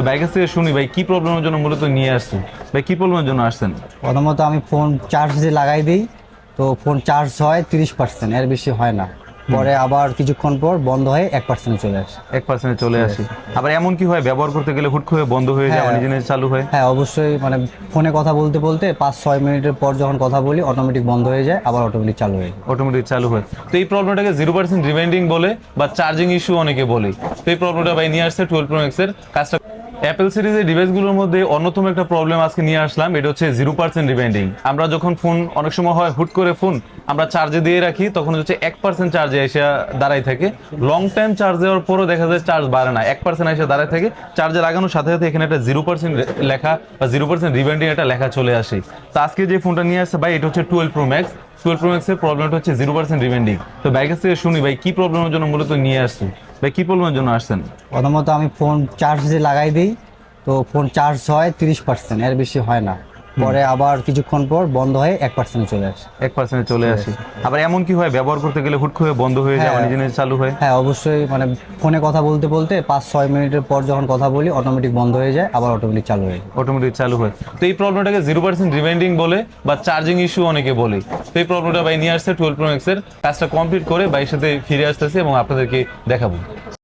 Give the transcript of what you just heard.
ভাই কাছ থেকে শুনি ভাই কি প্রবলেমের জন্য মূলত নিয়ে আসছেন, ভাই কি প্রবলেমের জন্য আসছেন? প্রথমত আমি ফোন চার্জে লাগাই দিই, তো ফোন চার্জ হয় 30%, এর বেশি হয় না। পরে আবার কিছুক্ষণ পর বন্ধ হয়ে 1% চলে আসে। 1% চলে আসি। আবার এমন কি হয় ব্যবহার করতে গেলে হুট করে বন্ধ হয়ে যায়, হ্যাঁ। নিজে নিজে চালু হয়? হ্যাঁ, অবশ্যই, মানে ফোনে কথা বলতে বলতে 5-6 মিনিটের পর যখন কথা বলি অটোমেটিক বন্ধ হয়ে যায়, আবার অটোমেটিক চালু হয়ে যায়। অটোমেটিক চালু হয়। তো এই প্রবলেমটাকে 0% রিমাইন্ডিং বলে বা চার্জিং ইস্যু অনেকে বলে। তো এই প্রবলেমটা ভাই নিয়ে আসছে 12 Pro Max এর কাজটা। অ্যাপেল সিরিজের ডিভাইসগুলোর মধ্যে অন্যতম একটা প্রবলেম আজকে নিয়ে আসলাম, এটা হচ্ছে 0% রিমাইন্ডিং। আমরা যখন ফোন অনেক সময় হয় হুট করে ফোন আমরা চার্জে দিয়ে রাখি, তখন হচ্ছে 1% চার্জে এসে দাঁড়াই থাকে। লং টাইম চার্জ দেওয়ার পরও দেখা যায় চার্জ বাড়ে না, 1% এসে দাঁড়ায় থাকে। চার্জে লাগানোর সাথে সাথে এখানে একটা 0% লেখা বা 0% রিমাইন্ডিং একটা লেখা চলে আসে। তো আজকে যে ফোনটা নিয়ে আসছে ভাই, এটা হচ্ছে 12 Pro Max। 12 Pro Max এর প্রবলেমটা হচ্ছে 0% রিমাইন্ডিং। তো ভাই কাছ থেকে শুনি ভাই কি প্রবলেমের জন্য মূলত নিয়ে আসছেন, ভাই কি প্রবলেমের জন্য আসছেন? প্রথমত আমি ফোন চার্জে লাগাই দিই, তো ফোন চার্জ হয় 30%, এর বেশি হয় না। পরে আবার কিছুক্ষণ পর বন্ধ হয়ে 1% চলে আসে। 1% চলে আসি। আবার এমন কি হয় ব্যবহার করতে গেলে হুট করে বন্ধ হয়ে যায়, হ্যাঁ। নিজে নিজে চালু হয়? হ্যাঁ, অবশ্যই, মানে ফোনে কথা বলতে বলতে 5-6 মিনিটের পর যখন কথা বলি অটোমেটিক বন্ধ হয়ে যায়, আবার অটোমেটিক চালু হয়ে যায়। অটোমেটিক চালু হয়। তো এই প্রবলেমটাকে 0% রিমাইন্ডিং বলে বা চার্জিং ইস্যু অনেকে বলে। তো এই প্রবলেমটা ভাই নিয়ে আসছে 12 Pro Max এর কাজটা কমপ্লিট করে ভাইয়ের সাথে ফিরে আসতেছে এবং আপনাদেরকে দেখাবো।